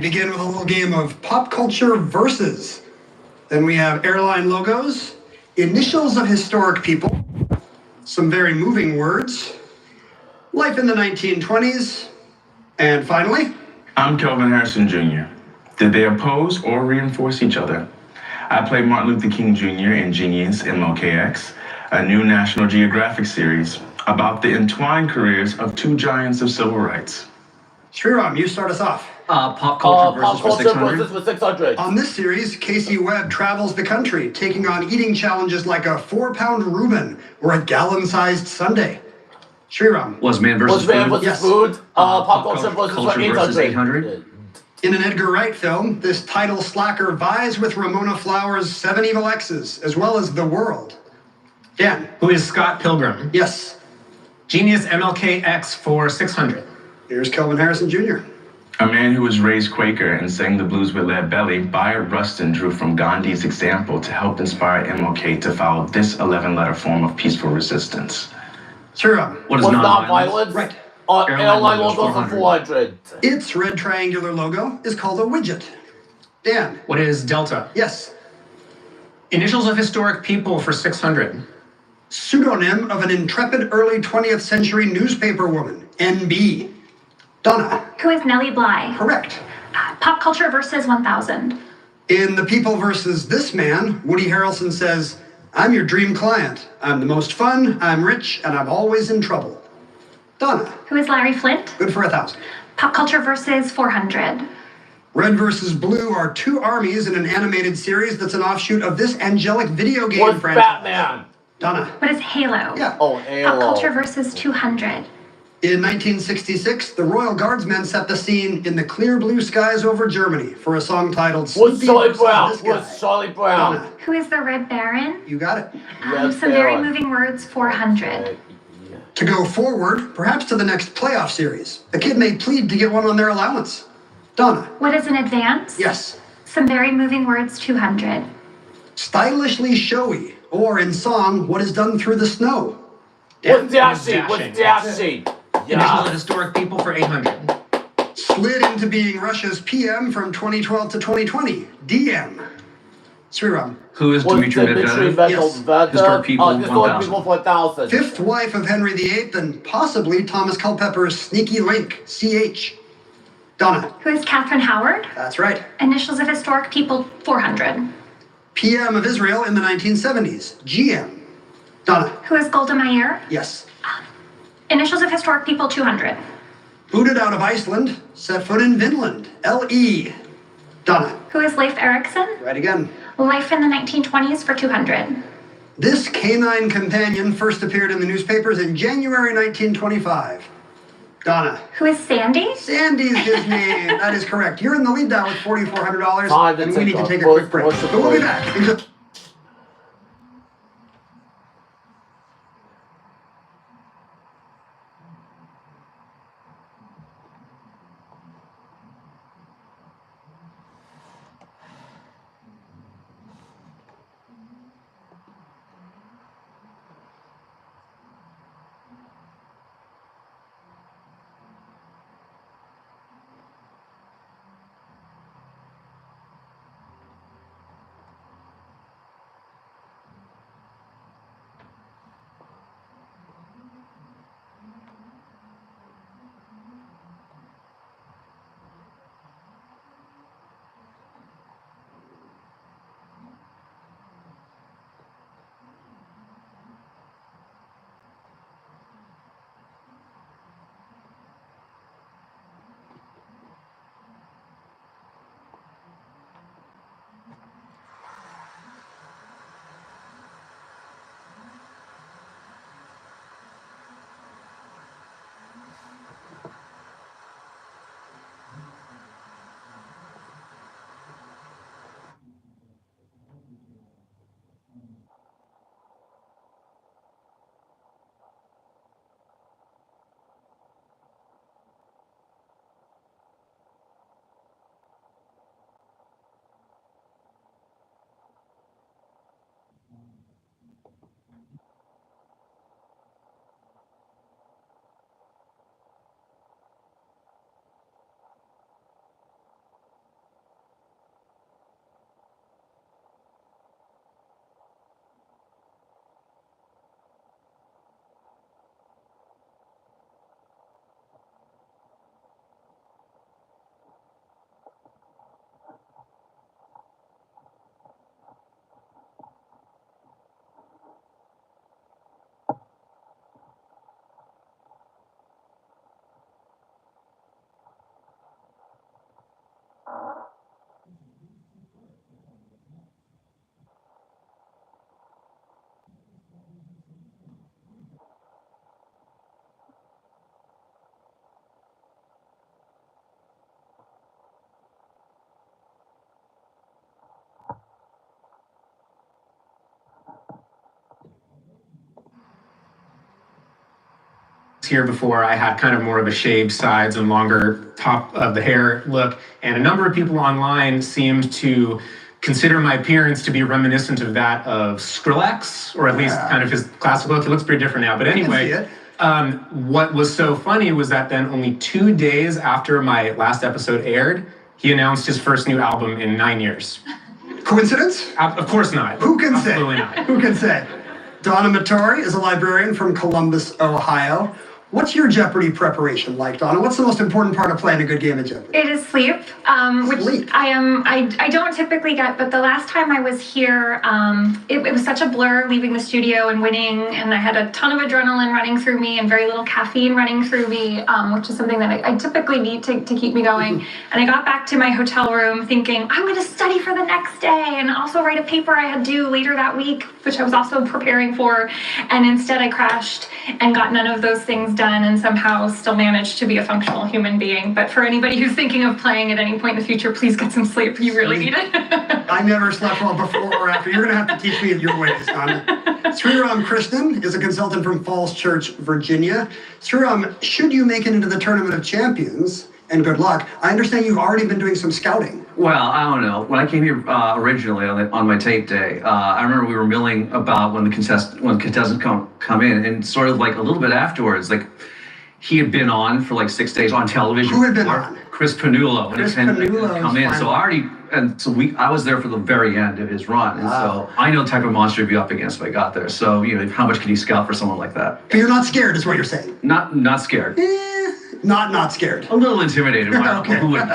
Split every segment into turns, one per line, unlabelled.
Begin with a little game of pop culture versus. Then we have airline logos, initials of historic people, some very moving words, life in the 1920s, and finally...
I'm Kelvin Harrison Jr. Did they oppose or reinforce each other? I play Martin Luther King Jr. in Genius MLKX, a new National Geographic series about the entwined careers of two giants of civil rights.
Sriram, you start us off.
Pop culture versus for 600.
On this series, Casey Webb travels the country, taking on eating challenges like a 4-pound Reuben or a gallon-sized sundae. Sriram.
Was man versus
food? Pop culture versus
800.
In an Edgar Wright film, this title slacker vies with Ramona Flowers' 7 Evil Exes, as well as The World. Dan.
Who is Scott Pilgrim?
Yes.
Genius MLKX for 600.
Here's Kelvin Harrison Jr.
A man who was raised Quaker and sang the blues with lead belly, Bayard Rustin drew from Gandhi's example to help inspire MLK to follow this 11-letter form of peaceful resistance.
Sriram.
What is non-violence?
Right.
Airline logo for 400.
Its red triangular logo is called a widget. Dan.
What is Delta?
Yes.
Initials of historic people for 600.
Pseudonym of an intrepid early 20th century newspaper woman, NB. Donna.
Who is Nellie Bly?
Correct.
Pop culture versus 1000.
In The People versus This Man, Woody Harrelson says, "I'm your dream client. I'm the most fun, I'm rich, and I'm always in trouble." Donna.
Who is Larry Flint?
Good for 1,000.
Pop culture versus 400.
Red versus Blue are two armies in an animated series that's an offshoot of this angelic video game
What's
franchise.
Batman?
Donna.
What is Halo?
Yeah.
Oh,
Pop
Halo.
culture versus 200.
In 1966, the Royal Guardsmen set the scene in the clear blue skies over Germany for a song titled
What's
Snoopy
Charlie
versus
Brown?
This Guy.
What's Charlie Brown?
Donna.
Who is the Red Baron?
You got it.
Yes,
Some very
Baron.
moving words, 400.
To go forward, perhaps to the next playoff series, a kid may plead to get one on their allowance. Donna.
What is an advance?
Yes.
Some very moving words, 200.
Stylishly showy, or in song, what is done through the snow.
What's dashing?
Dashing.
What's dashing?
Initials of
Yeah.
historic people for 800.
Slid into being Russia's PM from 2012 to 2020. DM. Sriram.
Who is
What's
Dmitry
Dmitry
Medvedev?
Yes.
Medvedev?
Historic people,
Historic
1000.
people for 1,000.
Fifth wife of Henry VIII and possibly Thomas Culpepper's sneaky link, CH. Donna.
Who is Catherine Howard?
That's right.
Initials of historic people, 400.
PM of Israel in the 1970s. GM. Donna.
Who is Golda Meir?
Yes.
Initials of historic people, 200.
Booted out of Iceland, set foot in Vinland. LE. Donna.
Who is Leif Erikson?
Right again.
Life in the 1920s for 200.
This canine companion first appeared in the newspapers in January 1925. Donna.
Who is Sandy?
Sandy's his name. That is correct. You're in the lead now with $4,400,
Time to
and we need to
take
take a
a
quick break.
what's the
But we'll be
break?
back in just...
here before, I had kind of more of a shaved sides and longer top of the hair look. And a number of people online seemed to consider my appearance to be reminiscent of that of Skrillex, or at least kind of his classic look. It looks pretty different now. But anyway, what was so funny was that then only 2 days after my last episode aired, he announced his first new album in 9 years.
Coincidence?
Of course not.
Who can say?
Absolutely not.
Who can say? Donna Mattori is a librarian from Columbus, Ohio. What's your Jeopardy preparation like, Donna? What's the most important part of playing a good game of Jeopardy?
It is sleep, which
Sleep.
I don't typically get, but the last time I was here, it was such a blur leaving the studio and winning, and I had a ton of adrenaline running through me and very little caffeine running through me, which is something that I typically need to keep me going. And I got back to my hotel room thinking, I'm going to study for the next day and also write a paper I had due later that week, which I was also preparing for. And instead I crashed and got none of those things done and somehow still managed to be a functional human being. But for anybody who's thinking of playing at any point in the future, please get some sleep. You really need it.
I never slept well before or after. You're going to have to teach me your ways, Donna. Sriram Krishnan is a consultant from Falls Church, Virginia. Sriram, should you make it into the Tournament of Champions, and good luck, I understand you've already been doing some scouting.
Well, I don't know. When I came here originally on my tape day, I remember we were milling about when contestants come in, and sort of like a little bit afterwards, like he had been on for like 6 days on television.
Who had been on?
Chris Panulo.
Chris Panulo
come in. So I was there for the very end of his run, and so I know the type of monster he'd be up against if I got there. So how much can you scout for someone like that?
But you're not scared, is what you're saying.
Not scared.
Not scared.
A little intimidated.
Okay.
Who wouldn't?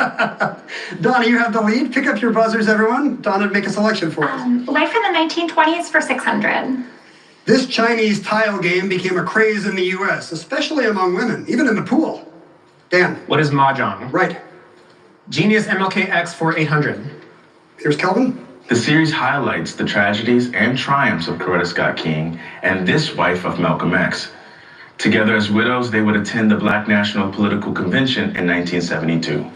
Donna, you have the lead. Pick up your buzzers, everyone. Donna, make a selection for us.
Life in the 1920s for 600.
This Chinese tile game became a craze in the U.S., especially among women, even in the pool. Dan.
What is Mahjong?
Right.
Genius MLKX for 800.
Here's Kelvin.
The series highlights the tragedies and triumphs of Coretta Scott King and this wife of Malcolm X. Together as widows, they would attend the Black National Political Convention in 1972.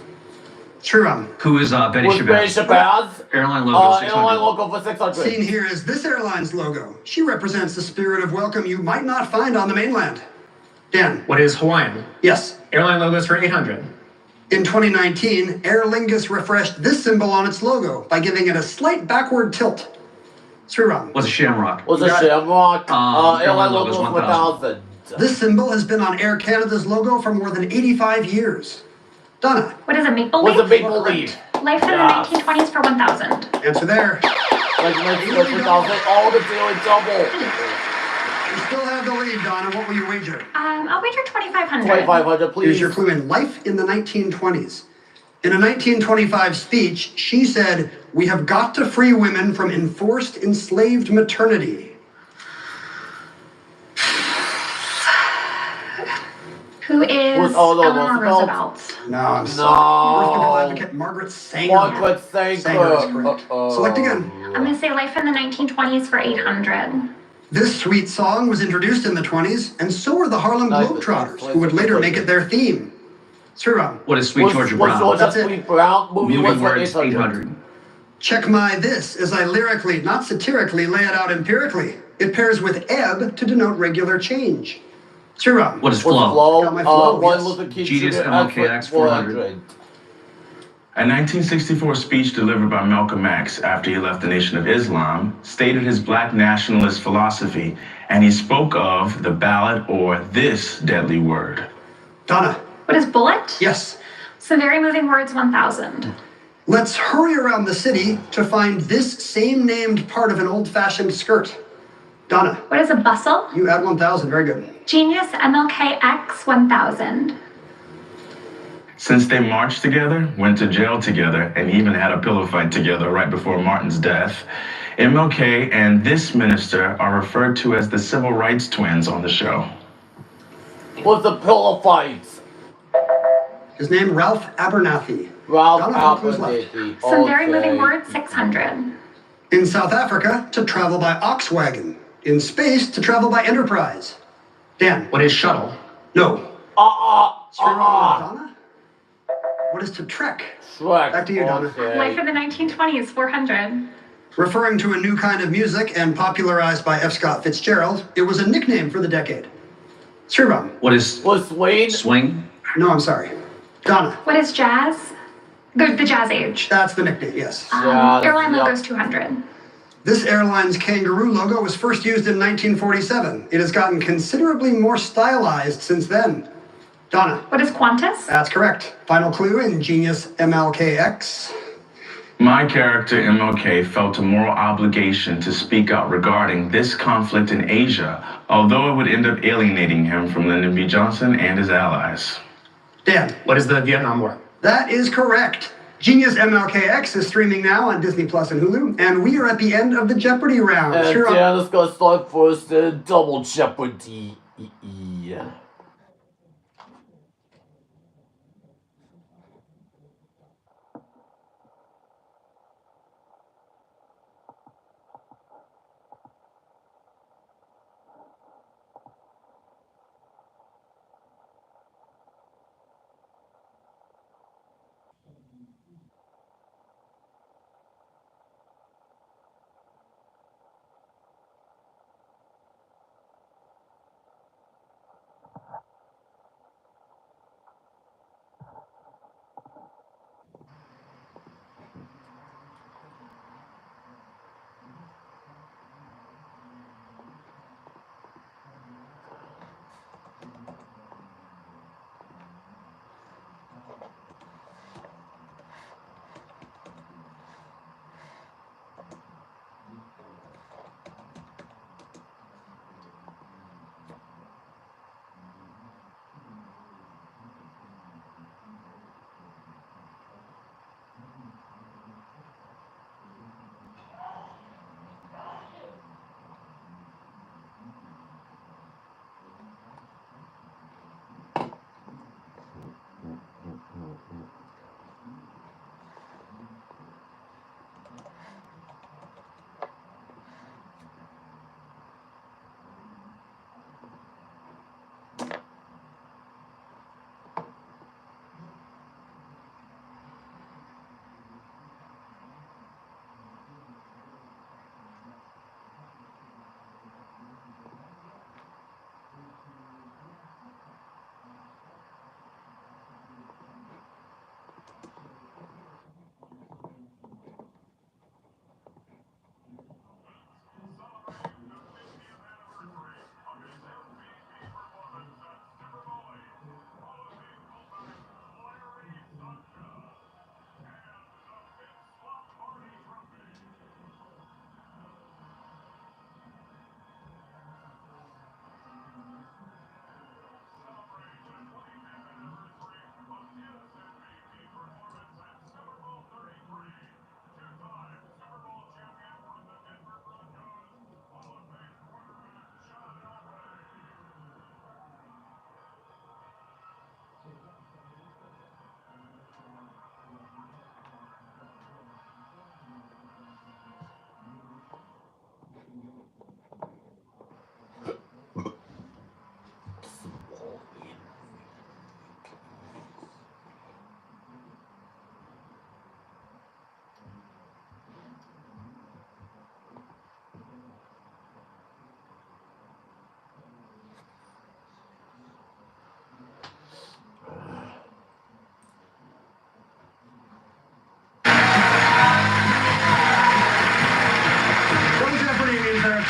Sriram.
Who is Betty
What's Betty
Shabazz?
Shabazz?
Airline logo. 600.
Airline logo for 600.
Seen here is this airline's logo. She represents the spirit of welcome you might not find on the mainland. Dan.
What is Hawaiian?
Yes.
Airline logos for 800.
In 2019, Aer Lingus refreshed this symbol on its logo by giving it a slight backward tilt. Sriram.
Was a shamrock.
What's a
Got it.
shamrock?
Airline
Airline
logo
logo
is
for
1,000.
1,000.
This symbol has been on Air Canada's logo for more than 85 years. Donna.
What is a maple
What's a
leaf?
maple leaf?
Life in
Yes.
the 1920s for 1,000.
Answer there.
Like 1,000. Oh, the daily double.
You still have the lead, Donna. What will you wager?
I'll wager 2,500.
2,500, please.
Here's your clue in Life in the 1920s. In a 1925 speech, she said, "We have got to free women from enforced enslaved maternity."
Who is Eleanor Roosevelt?
No, I'm sorry. Birth control
No.
advocate Margaret Sanger.
Margaret Sanger.
Sanger is correct. Select again.
I'm going to say Life in the 1920s for 800.
This sweet song was introduced in the 20s, and so were the Harlem Globetrotters, who would later make it their theme. Sriram.
What is Sweet Georgia Brown?
What's
That's
that
it.
Sweet Brown movie?
Moving
What's
words, 800.
Check my this as I lyrically, not satirically, lay it out empirically. It pairs with ebb to denote regular change. Sriram.
What is
What's
flow?
Flow?
Got my flow,
Martin
yes.
Luther King
Genius
Jr.
MLKX 400.
A 1964 speech delivered by Malcolm X after he left the Nation of Islam stated his black nationalist philosophy, and he spoke of the ballot or this deadly word.
Donna.
What is bullet?
Yes.
Some very moving words, 1,000.
Let's hurry around the city to find this same named part of an old-fashioned skirt. Donna.
What is a bustle?
You add 1,000. Very good.
Genius MLKX 1000.
Since they marched together, went to jail together, and even had a pillow fight together right before Martin's death, MLK and this minister are referred to as the civil rights twins on the show.
What's the pillow fights?
His name, Ralph Abernathy.
Ralph
Donna, how many clues left?
Abernathy.
Some very
Okay.
moving words, 600.
In South Africa, to travel by ox wagon. In space, to travel by Enterprise. Dan.
What is shuttle?
No. Donna. What is to trek?
Shrek.
Back to you, Donna.
Okay.
Life in the 1920s, 400.
Referring to a new kind of music and popularized by F. Scott Fitzgerald, it was a nickname for the decade. Sriram.
What is
Swing?
swing?
No, I'm sorry. Donna.
What is jazz? The jazz age.
That's the nickname, yes.
Airline
yep.
logo's 200.
This airline's kangaroo logo was first used in 1947. It has gotten considerably more stylized since then. Donna.
What is Qantas?
That's correct. Final clue: Ingenious MLKX.
My character, MLK, felt a moral obligation to speak out regarding this conflict in Asia, although it would end up alienating him from Lyndon B. Johnson and his allies.
Dan.
What is the Vietnam War?
That is correct. Genius MLKX is streaming now on Disney Plus and Hulu, and we are at the end of the Jeopardy round.
And
Sure.
Deanna's gonna start first in double jeopardy.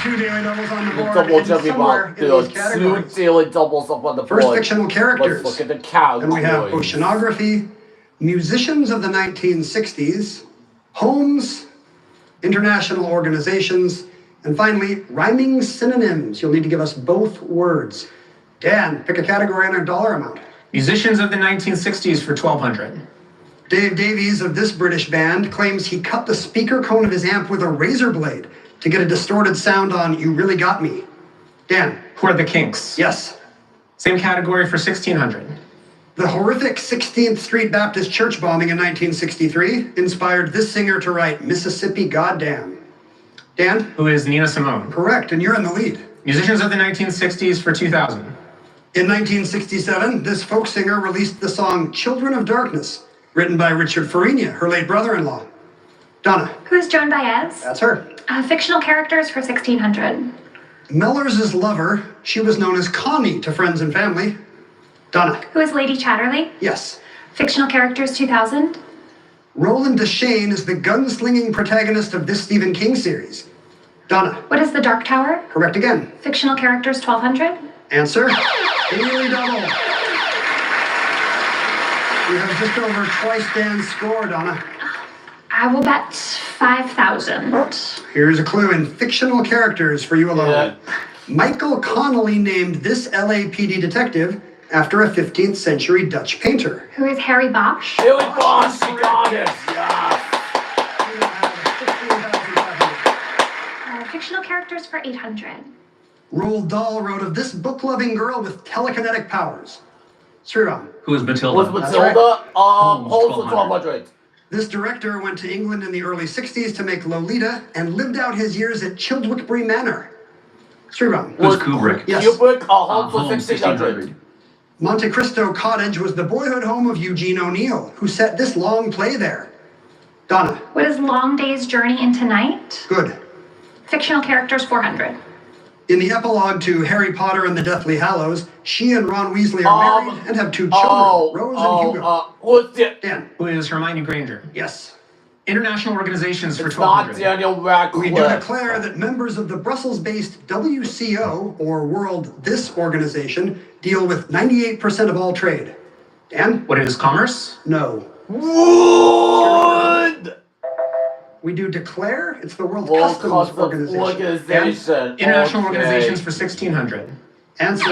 Two daily doubles on the board.
Double
and
jeopardy
somewhere
box.
in
There are
these
two
categories.
daily doubles up on the board.
First fictional characters.
Let's look at the count.
And we have oceanography, musicians of the 1960s, homes, international organizations, and finally, rhyming synonyms. You'll need to give us both words. Dan, pick a category and a dollar amount.
Musicians of the 1960s for 1,200.
Dave Davies of this British band claims he cut the speaker cone of his amp with a razor blade to get a distorted sound on You Really Got Me. Dan.
Who are the Kinks?
Yes.
Same category for 1,600.
The horrific 16th Street Baptist church bombing in 1963 inspired this singer to write Mississippi Goddamn. Dan?
Who is Nina Simone?
Correct, and you're in the lead.
Musicians of the 1960s for 2,000.
In 1967, this folk singer released the song Children of Darkness, written by Richard Farina, her late brother-in-law. Donna.
Who's Joan Baez?
That's her.
Fictional characters for 1,600.
Mellors' lover, she was known as Connie to friends and family. Donna.
Who is Lady Chatterley?
Yes.
Fictional characters 2000.
Roland Deschain is the gunslinging protagonist of this Stephen King series. Donna.
What is the Dark Tower?
Correct again.
Fictional characters 1200.
Answer. Daily double. You have just over twice Dan's score, Donna.
I will bet 5,000.
Here's a clue in fictional characters for you alone.
Yeah.
Michael Connolly named this LAPD detective after a 15th century Dutch painter.
Who is Harry Bosch?
Billy Bosch, she got it. Yeah.
Fictional characters for 800.
Roald Dahl wrote of this book-loving girl with telekinetic powers. Sriram.
Who is Matilda?
Was Matilda?
Holmes,
Holmes for
1200.
1200.
This director went to England in the early 60s to make Lolita and lived out his years at Childwickbury Manor. Sriram.
Who's Kubrick?
Yes.
Kubrick, Holmes for
Holmes,
1600.
Monte Cristo Cottage was the boyhood home of Eugene O'Neill, who set this long play there. Donna.
What is Long Day's Journey into Night?
Good.
Fictional characters 400.
In the epilogue to Harry Potter and the Deathly Hallows, she and Ron Weasley are married and have two children, Rose and Hugo.
Who's it?
Dan.
Who is Hermione Granger?
Yes.
International organizations for
It's not
1200.
Daniel
We
Radcliffe.
do declare that members of the Brussels-based WCO, or World This Organization, deal with 98% of all trade. Dan?
What is commerce?
No.
Wood!
We do declare it's the World
World
Customs
Customs
Organization.
Organization.
International
Okay.
organizations for 1600.
Answer.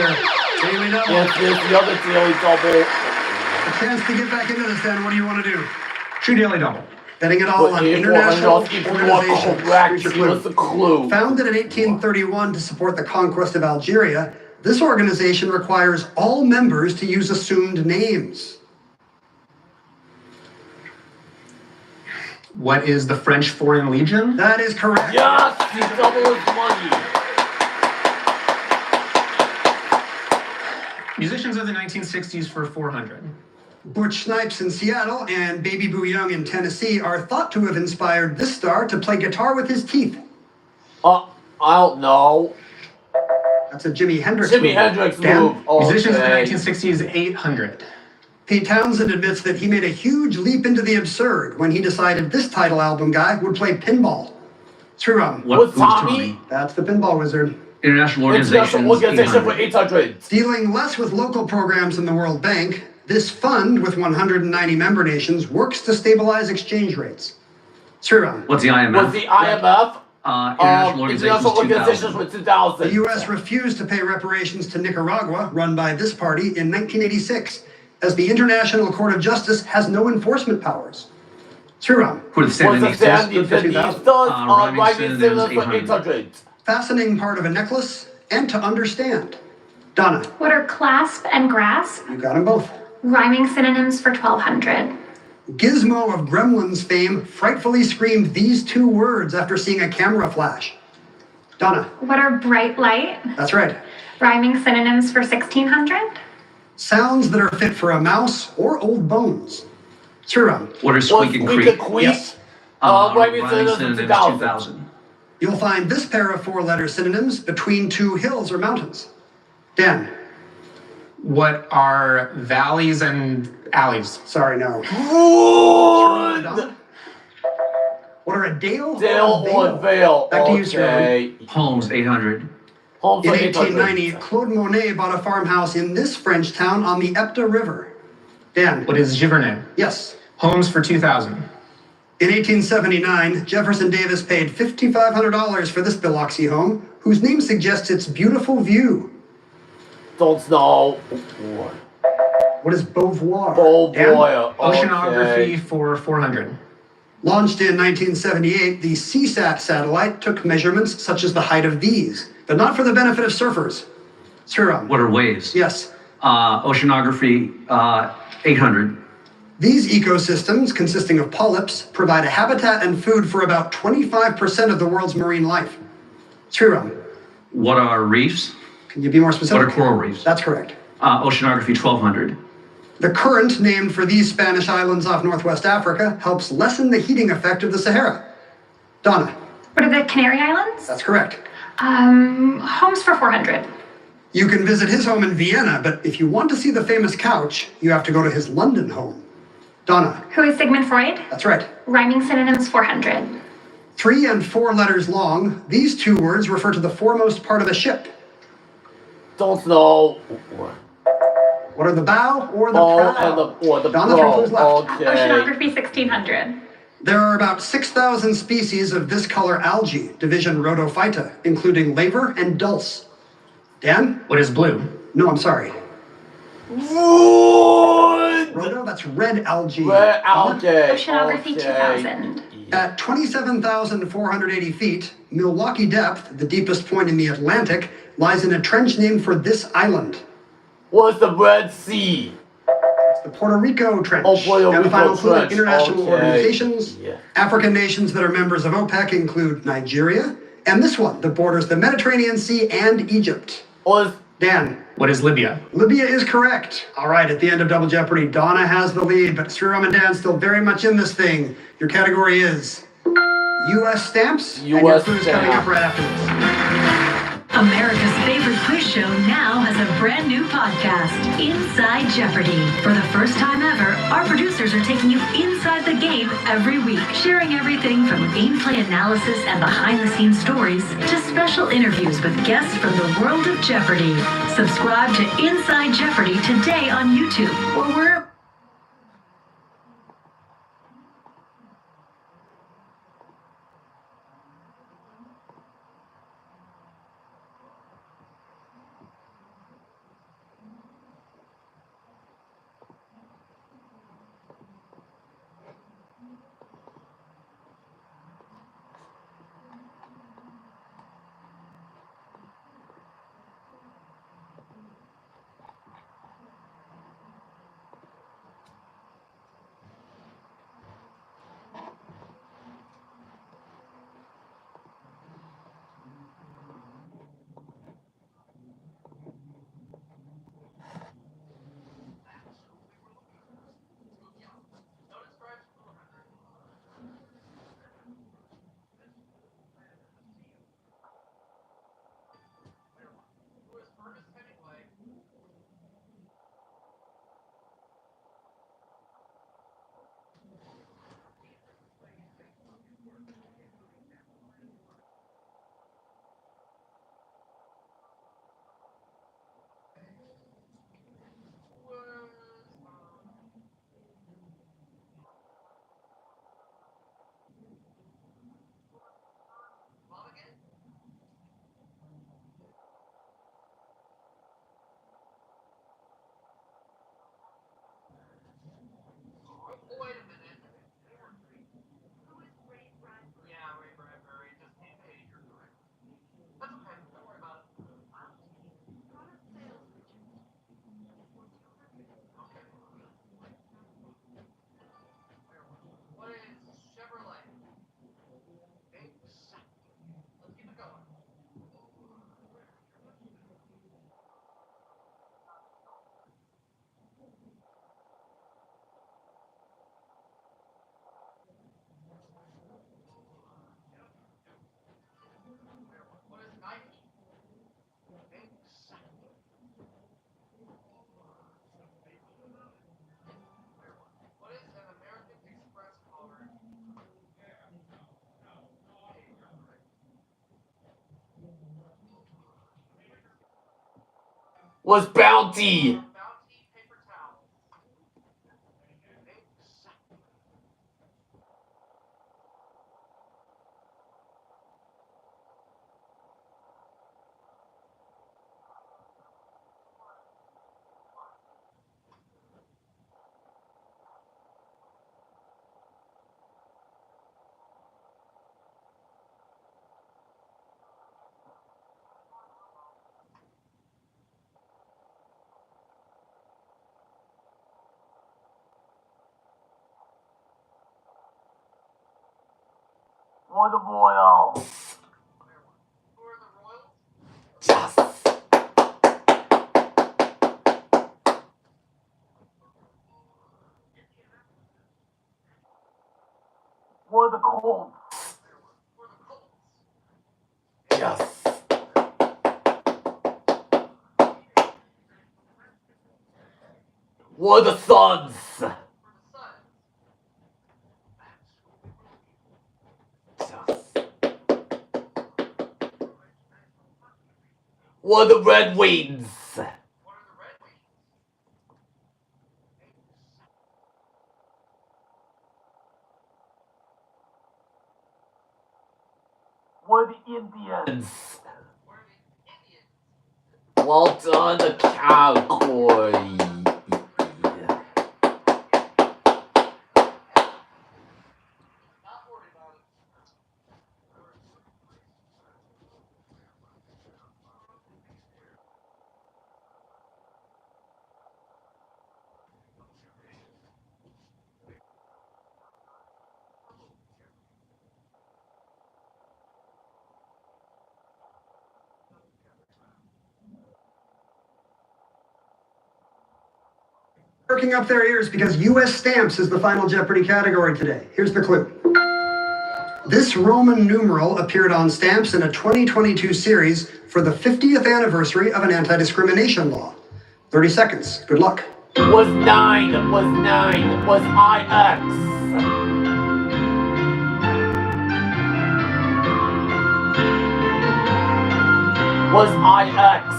Daily double.
Yes, yes, the other daily double.
A chance to get back into this, Dan. What do you want to do?
True daily double.
Betting it all
But
on
if
international
if you are
organizations.
correct,
Here's your
give us
clue.
a clue.
Founded in 1831 to support the conquest of Algeria, this organization requires all members to use assumed names.
What is the French Foreign Legion?
That is correct.
Yes, he double his money.
Musicians of the 1960s for 400.
Butch Snipes in Seattle and Baby Boo Young in Tennessee are thought to have inspired this star to play guitar with his teeth.
I don't know.
That's a Jimi Hendrix
Jimi
move.
Hendrix
Dan?
move.
Musicians of the
Okay.
1960s 800.
Pete Townsend admits that he made a huge leap into the absurd when he decided this title album guy would play pinball. Sriram.
Who's
Who's
Tommy?
That's the pinball wizard.
International
International
organizations.
organization for
800.
800.
Dealing less with local programs than the World Bank, this fund with 190 member nations works to stabilize exchange rates. Sriram.
What's the IMF?
Was the IMF?
International
International
organizations
organizations
2000.
for 2000.
The U.S. refused to pay reparations to Nicaragua, run by this party, in 1986, as the International Court of Justice has no enforcement powers. Sriram.
Who are the
Was the
Sandinistas?
Sandinistas?
Rhyming
Rhyming
synonyms,
synonyms for
800.
800.
Fastening part of a necklace and to understand. Donna.
What are clasp and grasp?
You got them both.
Rhyming synonyms for 1200.
Gizmo of Gremlins fame frightfully screamed these two words after seeing a camera flash. Donna.
What are bright light?
That's right.
Rhyming synonyms for 1600.
Sounds that are fit for a mouse or old bones. Sriram.
What are
Was
Squeak and
Squeak
Creek?
and Creek?
Yes.
Rhyming
Rhyming
synonyms for
synonyms
2000.
2000.
You'll find this pair of four-letter synonyms between two hills or mountains. Dan.
What are valleys and alleys?
Sorry, no.
Wood!
Donna. What are a dale?
Dale
or a
or Vale.
Back to you, sir.
Okay.
Holmes 800.
Holmes
In
for 800.
1890, Claude Monet bought a farmhouse in this French town on the Epte River. Dan.
What is Giverny?
Yes.
Homes for 2000.
In 1879, Jefferson Davis paid $5,500 for this Biloxi home, whose name suggests its beautiful view.
Don't know.
What is Beauvoir?
Oh
Dan?
boy.
Oceanography for 400.
Launched in 1978, the CSAT satellite took measurements such as the height of these, but not for the benefit of surfers. Sriram.
What are waves?
Yes.
Oceanography 800.
These ecosystems, consisting of polyps, provide a habitat and food for about 25% of the world's marine life. Sriram.
What are reefs?
Can you be more
What
specific?
are coral reefs?
That's correct.
Oceanography 1200.
The current named for these Spanish islands off northwest Africa helps lessen the heating effect of the Sahara. Donna.
What are the Canary Islands?
That's correct.
Homes for 400.
You can visit his home in Vienna, but if you want to see the famous couch, you have to go to his London home. Donna.
Who is Sigmund Freud?
That's right.
Rhyming synonyms 400.
3 and 4 letters long, these 2 words refer to the foremost part of a ship.
Don't know.
What are the bow or the
Oh,
prow?
and the
Donna
pro.
Trump's left.
Okay.
Oceanography 1600.
There are about 6,000 species of this color algae, division Rhodophyta, including laver and dulse. Dan?
What is blue?
No, I'm sorry.
Wood.
Rhodo, that's red algae.
Red algae.
Oceanography
Okay.
2000.
At 27,480 feet, Milwaukee Depth, the deepest point in the Atlantic, lies in a trench named for this island.
What's the Red Sea?
It's the Puerto Rico Trench.
Oh, Puerto
And the
Rico
final clue,
Trench.
international
Okay.
organizations.
Yeah.
African nations that are members of OPEC include Nigeria, and this one that borders the Mediterranean Sea and Egypt.
What's
Dan.
What is Libya?
Libya is correct. All right, at the end of Double Jeopardy, Donna has the lead, but Sriram and Dan still very much in this thing. Your category is U.S. stamps, and your
US
clue is coming up
stamp.
right after this.
America's favorite quiz show now has a brand new podcast, Inside Jeopardy. For the first time ever, our producers are taking you inside the game every week, sharing everything from gameplay analysis and behind-the-scenes stories to special interviews with guests from the world of Jeopardy. Subscribe to Inside Jeopardy today on YouTube or wherever.
What's Bounty? What the Royal? Yes. What the Colts? Yes. We're the Suns. We're the Red Wings. We're the Indians. Well done, the Cowboys.
Perking up their ears because U.S. stamps is the final Jeopardy category today. Here's the clue. This Roman numeral appeared on stamps in a 2022 series for the 50th anniversary of an anti-discrimination law. 30 seconds. Good luck.
Was 9, was 9, was IX. Was IX.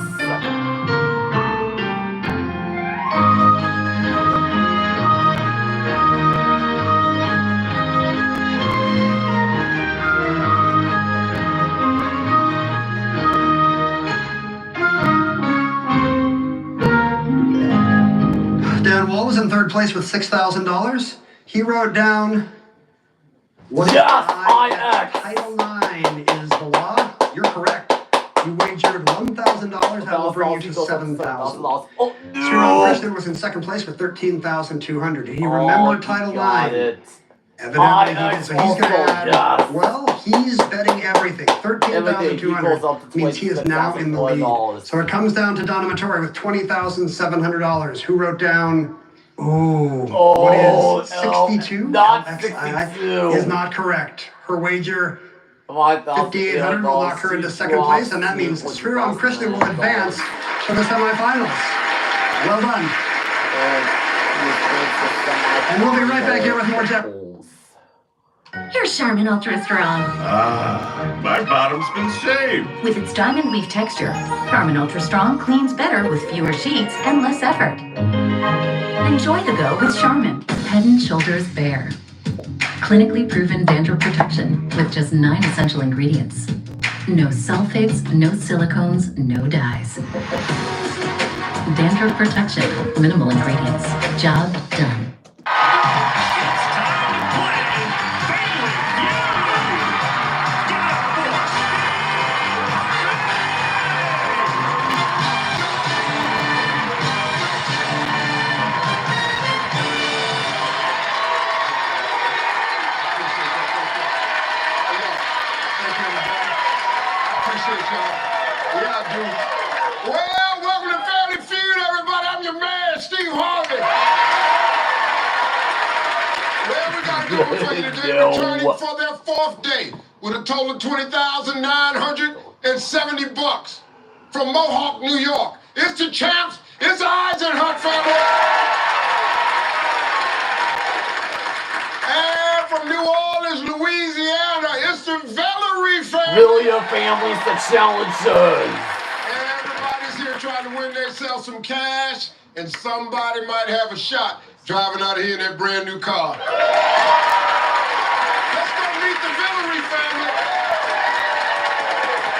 Dan Wall was in third place with $6,000. He wrote down what
Yes,
I
IX.
Title IX is the law. You're correct. You wagered $1,000. That will bring you to $7,000.
Oh,
Ron
no.
Christian was in second place with $13,200. Did he remember Title
got
IX?
it.
Evidently he did. So he's going to
also,
add,
yes.
well, he's betting everything.
Everything equals up to
$13,200 means he is now in the lead.
$26,000.
So it comes down to Donna Mattori with $20,700. Who wrote down, what is 62?
Not
LXI
62.
is not correct. Her wager,
5,800
$5,800 will lock her into second place, and that means Ron Christian will advance to the semifinals. Well done. And we'll be right back here with more Jeopardy.
Here's Charmin Ultra Strong.
My bottom's been shaved.
With its diamond weave texture, Charmin Ultra Strong cleans better with fewer sheets and less effort. Enjoy the go with Charmin. Head and Shoulders Bare. Clinically proven dandruff protection with just 9 essential ingredients. No sulfates, no silicones, no dyes. Dandruff protection, minimal ingredients. Job done.
Yeah, I do. Well, welcome to Family Feud, everybody. I'm your man, Steve Harvey. Well, we got a good one for you today. Returning for their 4th day with a total of $20,970 from Mohawk, New York. It's the champs. It's the Eisenhut family. And from New Orleans, Louisiana, it's the Valerie family.
Villia family's the challengers.
Everybody's here trying to win themselves some cash, and somebody might have a shot driving out of here in that brand new car. Let's go meet the Valerie family.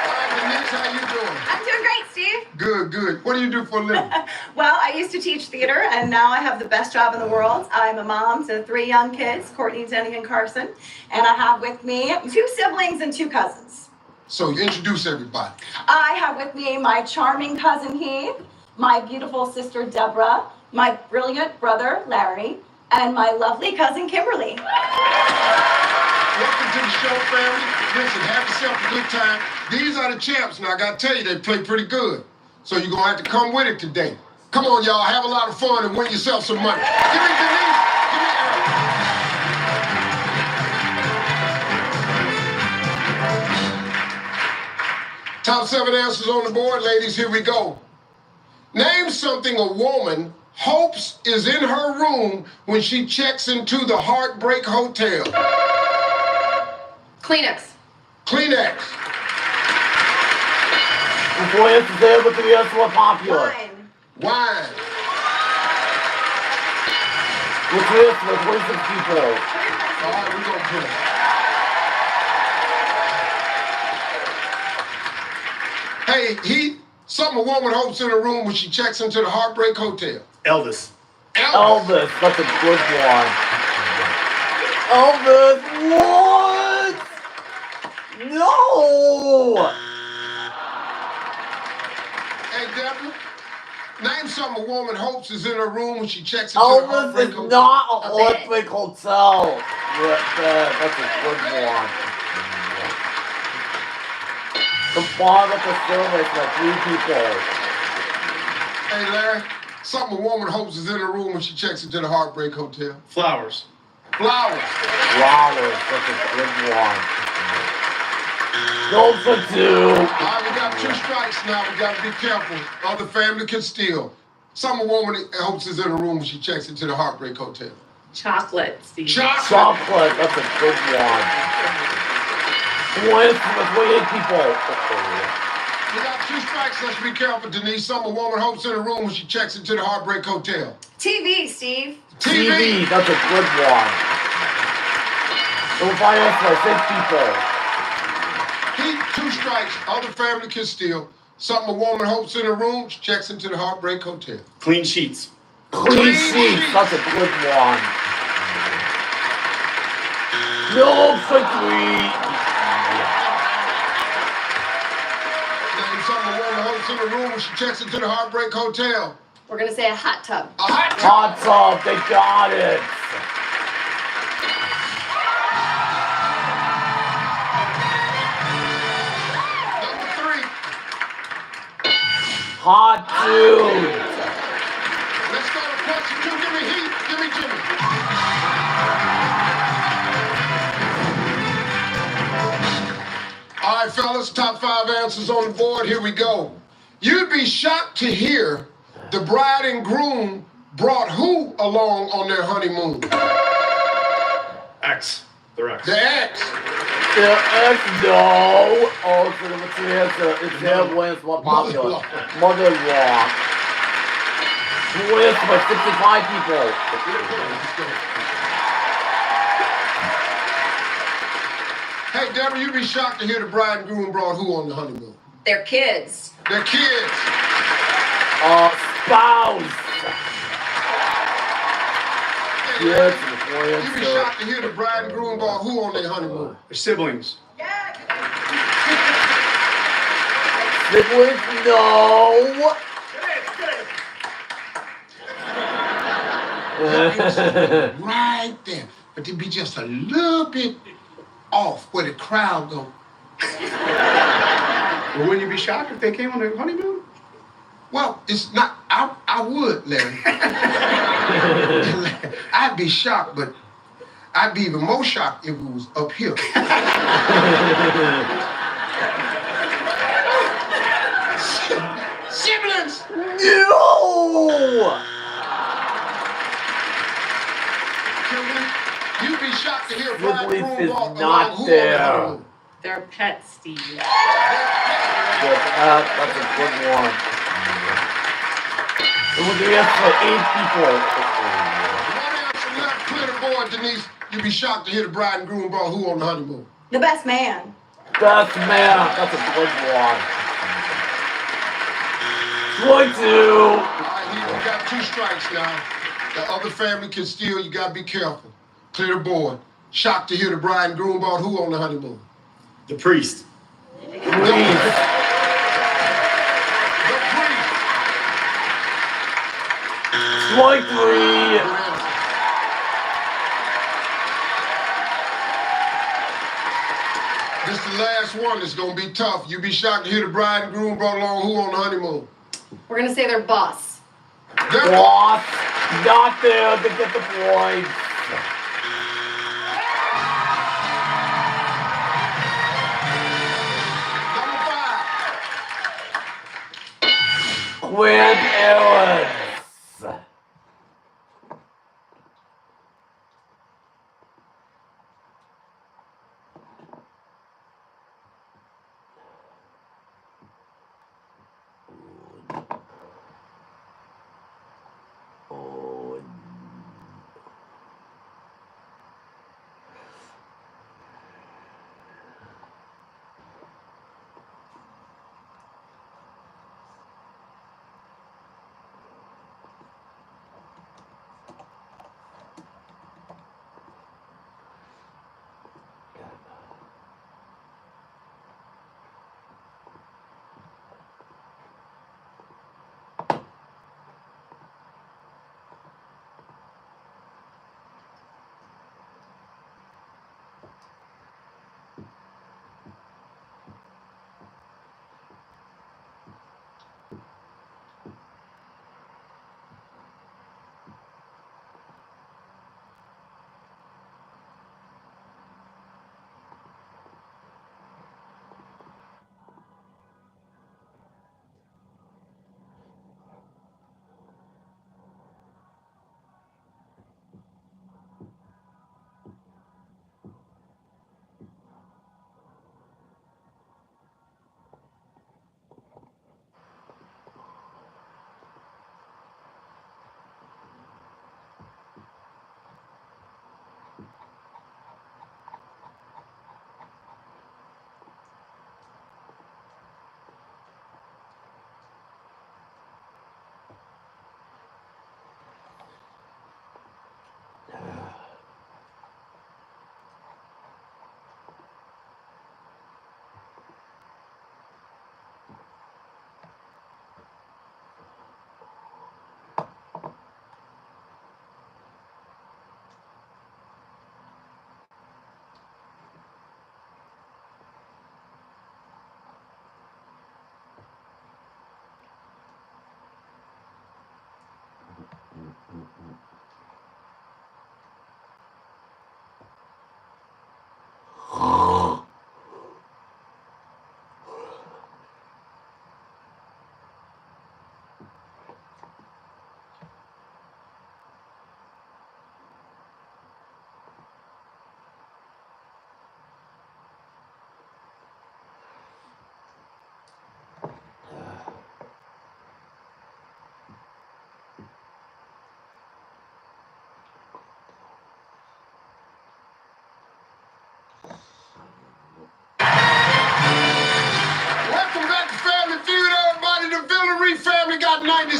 Hi, Denise, how you doing?
I'm doing great, Steve.
Good, good. What do you do for a living?
Well, I used to teach theater, and now I have the best job in the world. I'm a mom to 3 young kids, Courtney, Denny, and Carson. And I have with me 2 siblings and 2 cousins.
So you introduce everybody.
I have with me my charming cousin Heath, my beautiful sister Deborah, my brilliant brother Larry, and my lovely cousin Kimberly.
Welcome to the show, family. Listen, have yourself a good time. These are the champs. Now, I got to tell you, they play pretty good. So you're going to have to come with it today. Come on, y'all. Have a lot of fun and win yourself some money. Give me Denise. Give me Eric. Top 7 answers on the board, ladies. Here we go. Name something a woman hopes is in her room when she checks into the Heartbreak Hotel?
Kleenex.
Kleenex.
Influences there, but the US more popular.
Wine.
Wine.
With this, with wisdom people.
All right, we're going to put it. Hey, Heath, something a woman hopes in her room when she checks into the Heartbreak Hotel.
Elvis.
Elvis, that's a good one. Elvis, what? No!
Hey, Deborah, name something a woman hopes is in her room when she checks into the
Elvis
Heartbreak
is
Hotel.
not a
A
Olympic hotel. That's a good one. The bar with the service, like 3 people.
Hey, Larry, something a woman hopes is in her room when she checks into the Heartbreak Hotel.
Flowers.
Flowers.
Flowers, that's a good one. Go for 2.
All right, we got 2 strikes now. We got to be careful. Other family can steal. Something a woman hopes is in her room when she checks into the Heartbreak Hotel.
Chocolate, Steve.
Chocolate, that's a good one. With 28 people.
We got 2 strikes. Let's be careful, Denise. Something a woman hopes in her room when she checks into the Heartbreak Hotel.
TV, Steve.
TV, that's a good one. Don't buy us by 6 people.
Heat, 2 strikes. Other family can steal. Something a woman hopes in her room, she checks into the Heartbreak Hotel.
Clean sheets.
Clean sheets, that's a good one. No for 3.
Name something a woman hopes in her room when she checks into the Heartbreak Hotel.
We're going to say a hot tub.
A hot tub.
Hot tub, they got it.
Number 3.
Hot dude.
Let's go to question 2. Give me Heat. Give me Jimmy. All right, fellas, top 5 answers on the board. Here we go. You'd be shocked to hear the bride and groom brought who along on their honeymoon?
X. They're X.
The ex.
The X, no. Oh, so number 3 answer. It's him wins more popular. Mother-in-law. Who wins by 65 people?
Hey, Deborah, you'd be shocked to hear the bride and groom brought who on the honeymoon?
Their kids.
Their kids.
Spouse.
Hey,
Yes,
Larry, you'd be shocked to hear the bride and groom brought who on their honeymoon?
They're siblings.
Siblings, no.
Right there. But they'd be just a little bit off where the crowd go.
Well, wouldn't you be shocked if they came on their honeymoon?
Well, it's not, I would, Larry. I'd be shocked, but I'd be even more shocked if it was up here. Siblings!
No.
You'd be shocked to hear bride and
Siblings
groom
is
walk
not
along who
there.
on the honeymoon?
Their pets, Steve.
That's a good one. It would be up for 8 people.
One answer left, clear the board, Denise. You'd be shocked to hear the bride and groom brought who on the honeymoon?
The best man.
Best man, that's a good one. 22.
All right, we got 2 strikes now. The other family can steal. You gotta be careful. Clear the board. Shocked to hear the bride and groom brought who on the honeymoon?
The priest.
The priest. The priest.
23.
This is the last one. It's gonna be tough. You'd be shocked to hear the bride and groom brought along who on the honeymoon?
We're going to say their boss.
Their
What? Not there to get the point.
Number 5.
Grandparents.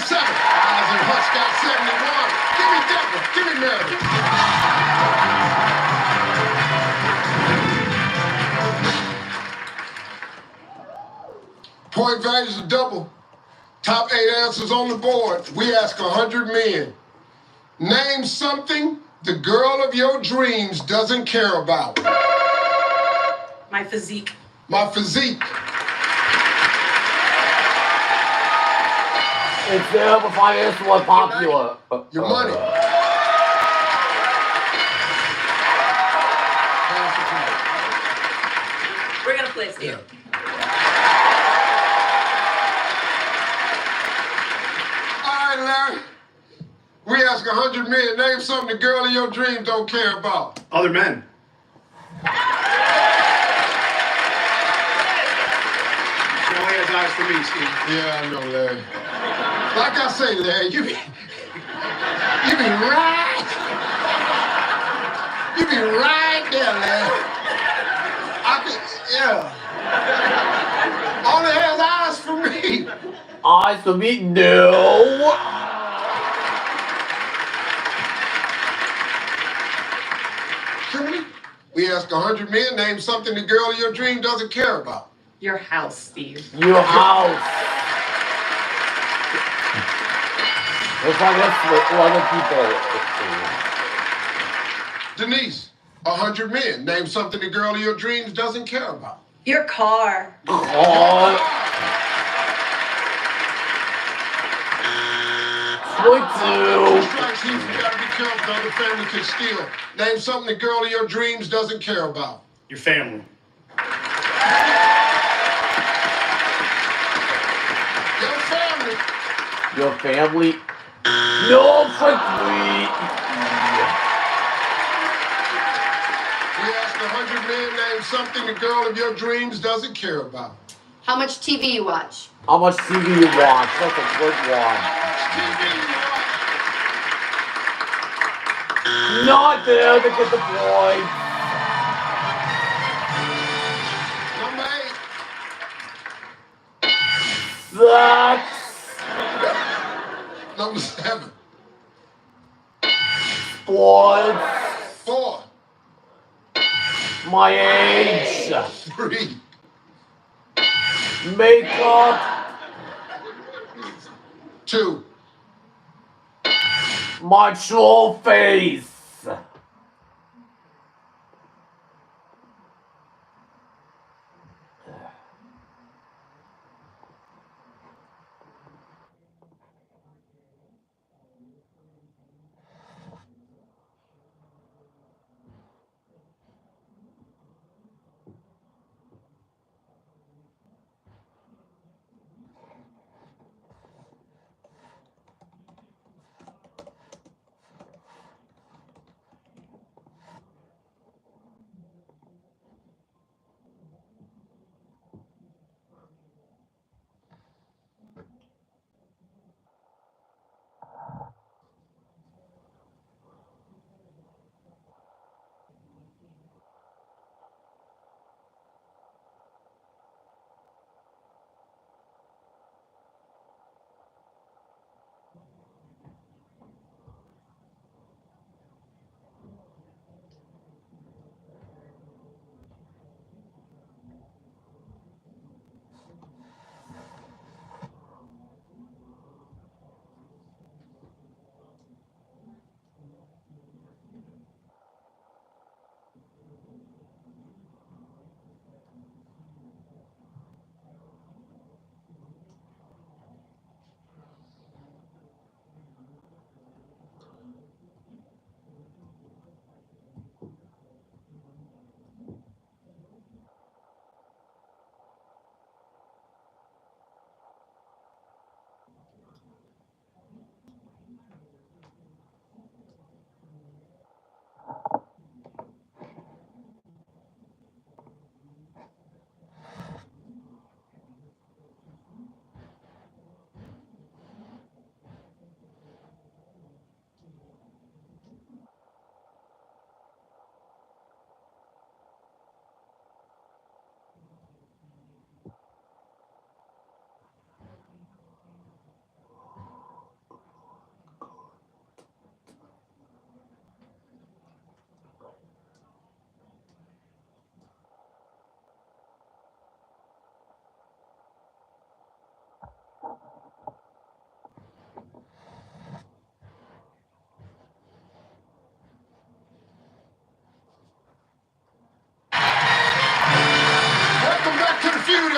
77. Isaac Hutch got 71. Give me Deborah. Give me Meredith. Point values are double. Top 8 answers on the board. We ask 100 men. Name something the girl of your dreams doesn't care about.
My physique.
My physique.
It's there if I answer what popular.
Your money.
We're gonna play Steve.
All right, Larry. We ask 100 men. Name something the girl of your dreams don't care about.
Other men. She only has eyes for me, Steve.
Yeah, I know, Larry. Like I say, Larry, you be right. You be right there, Larry. Yeah. Only has eyes for me.
Eyes for me? No.
Kimberly, we ask 100 men. Name something the girl of your dream doesn't care about.
Your house, Steve.
Your house. If I guess what other people.
Denise, 100 men. Name something the girl of your dreams doesn't care about.
Your car.
Oh. 22.
Strikes here, you gotta be careful. The other family can steal. Name something the girl of your dreams doesn't care about.
Your family.
Your family.
Your family. No, fuck me.
We ask 100 men. Name something the girl of your dreams doesn't care about.
How much TV you watch?
How much TV you watch? That's a good one.
TV you watch.
Not there to get the point.
Number 8.
That's
Number 7.
sports.
4.
My age.
3.
Makeup.
2.
My true face.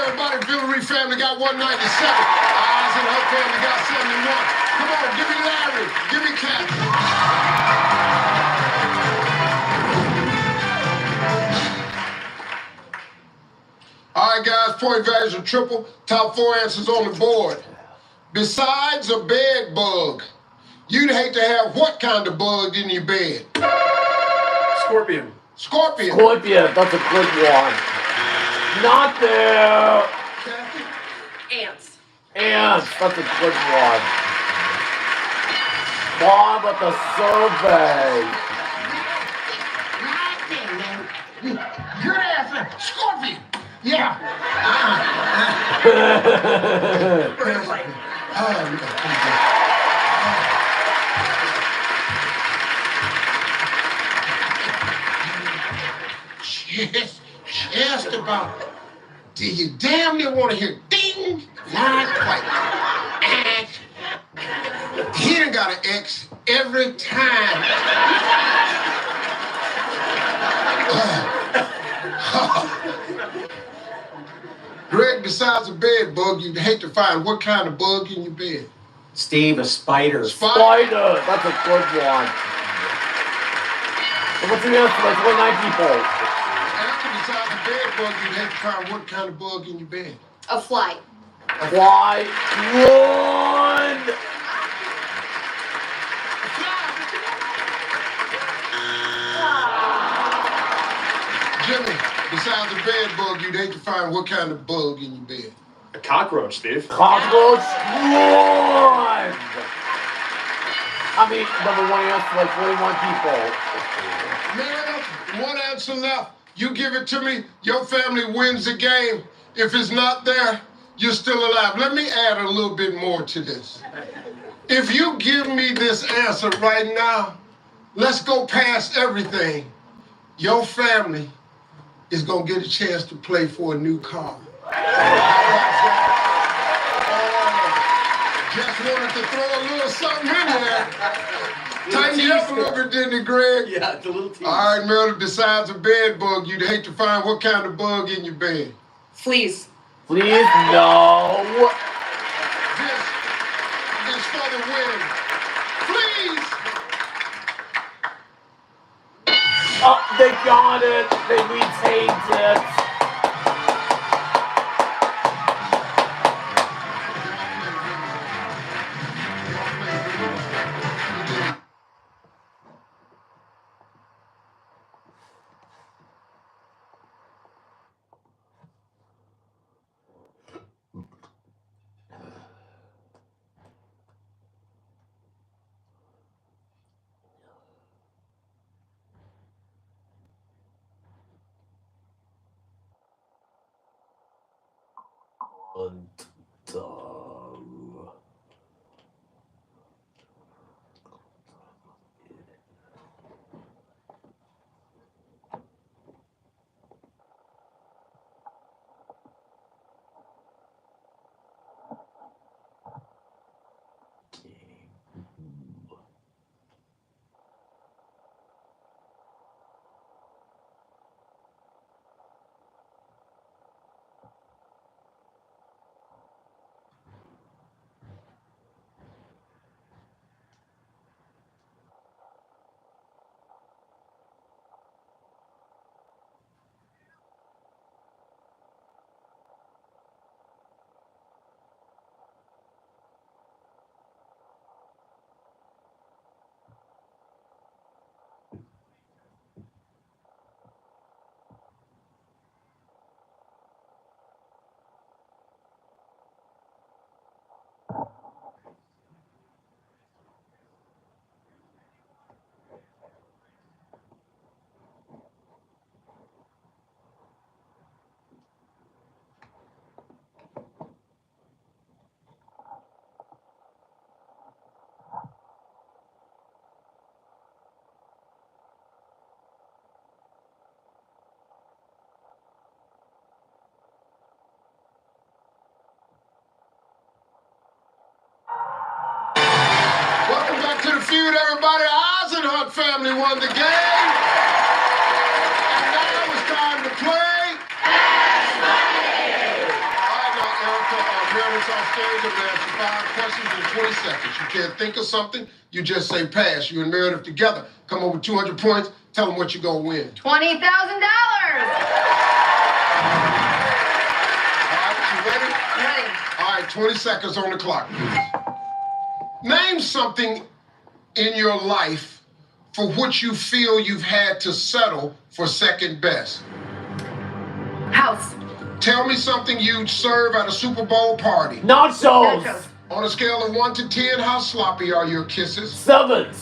everybody. Villery family got 197. Oz and her family got 71. Come on, give me Larry. Give me Kathy. All right, guys, point values are triple. Top 4 answers on the board. Besides a bed bug, you'd hate to have what kind of bug in your bed?
Scorpion.
Scorpion.
Scorpion, that's a good one. Not there.
Kathy?
Ants.
Ants, that's a good one. Bob at the survey.
Good answer. Scorpion. Yeah. Just about. Do you damn near want to hear ding? Not quite. He done got an X every time. Greg, besides a bed bug, you'd hate to find what kind of bug in your bed?
Steve, a spider.
Spider, that's a good one. So what's the answer? Like 29 people.
After besides a bed bug, you'd hate to find what kind of bug in your bed?
A fly.
Fly. Run!
Jimmy, besides a bed bug, you'd hate to find what kind of bug in your bed?
A cockroach, Steve.
Cockroach. Run! I mean, number 1 answer, like 41 people.
Man, 1 answer left. You give it to me, your family wins the game. If it's not there, you're still alive. Let me add a little bit more to this. If you give me this answer right now, let's go past everything. Your family is going to get a chance to play for a new car. Just wanted to throw a little something in there. Tighten you up a little bit, didn't it, Greg?
Yeah, it's a little tease.
All right, Mel, besides a bed bug, you'd hate to find what kind of bug in your bed?
Fleas.
Please, no.
This is for the win. Please!
Oh, they got it. They retained it.
Welcome back to the feud, everybody. Oz and her family won the game. And now it's time to play. scared to answer 5 questions in 20 seconds. You can't think of something, you just say pass. You and Meredith together come up with 200 points. Tell them what you're going to win.
$20,000.
All right, you ready?
Ready.
All right, 20 seconds on the clock, please. Name something in your life for which you feel you've had to settle for second best.
House.
Tell me something you'd serve at a Super Bowl party.
Nachos.
On a scale of 1 to 10, how sloppy are your kisses?
7.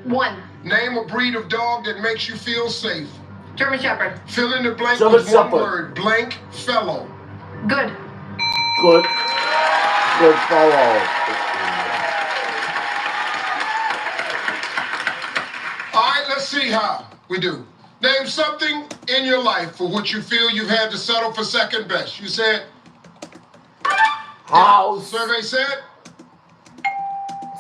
1.
Name a breed of dog that makes you feel safe.
German Shepherd.
Fill in the blank
German
with one
Shepherd.
word. Blank fellow.
Good.
Good fellow.
All right, let's see how we do. Name something in your life for which you feel you've had to settle for second best. You said
House.
survey said.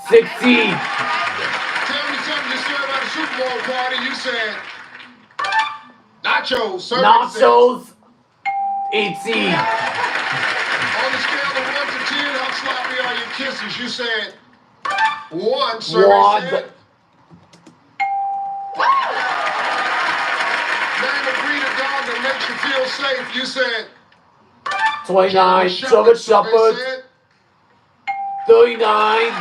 16.
Tell me something you serve at a Super Bowl party. You said nachos. Survey
Nachos. 18.
On the scale of 1 to 10, how sloppy are your kisses? You said 1. Survey
1.
said. Name a breed of dog that makes you feel safe. You said
29.
German
German
Survey
Shepherd.
said.
39.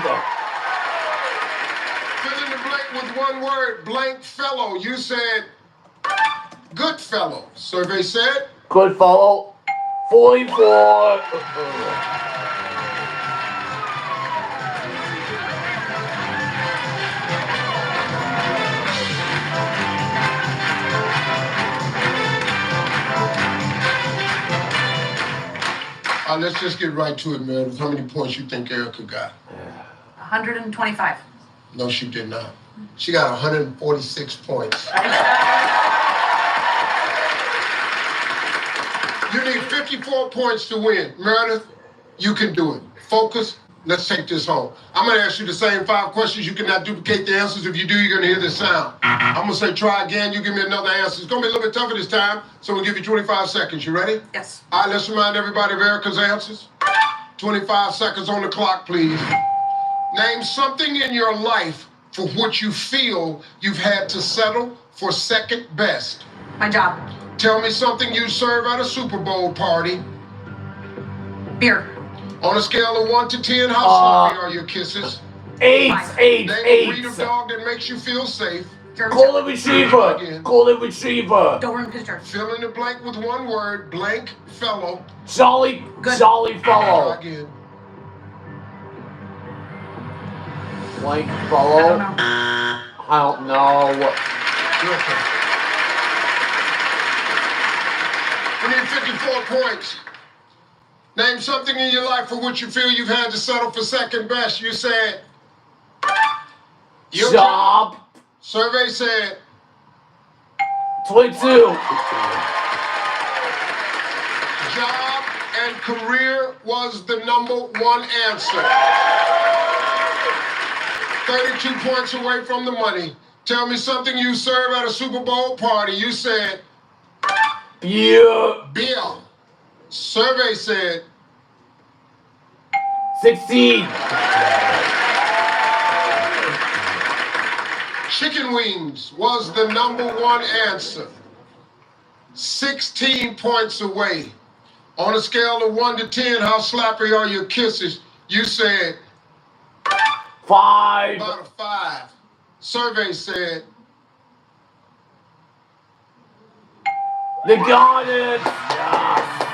Fill in the blank with one word. Blank fellow. You said good fellow. Survey said.
Good fellow. 44.
Let's just get right to it, Meredith. How many points you think Erica got?
125.
No, she did not. She got 146 points. You need 54 points to win. Meredith, you can do it. Focus. Let's take this home. I'm going to ask you the same 5 questions. You cannot duplicate the answers. If you do, you're going to hear this sound. I'm going to say try again. You give me another answer. It's going to be a little bit tougher this time, so we'll give you 25 seconds. You ready?
Yes.
All right, let's remind everybody of Erica's answers. 25 seconds on the clock, please. Name something in your life for which you feel you've had to settle for second best.
My job.
Tell me something you serve at a Super Bowl party.
Beer.
On a scale of 1 to 10, how sloppy are your kisses?
8.
Name a breed of dog that makes you feel safe.
German
Golden
Shepherd.
Retriever.
Again.
Golden Retriever.
Doberman Pinscher.
Fill in the blank with one word. Blank fellow.
Jolly
Good.
fellow.
Again.
Blank
I
fellow.
don't know.
I don't know.
Your turn. We need 54 points. Name something in your life for which you feel you've had to settle for second best. You said your
Job.
Survey said
22.
job and career was the #1 answer. 32 points away from the money. Tell me something you serve at a Super Bowl party. You said
Beer.
beer. Survey said
16.
chicken wings was the #1 answer. 16 points away. On a scale of 1 to 10, how sloppy are your kisses? You said
5.
about a 5. Survey said
They got it. Yes.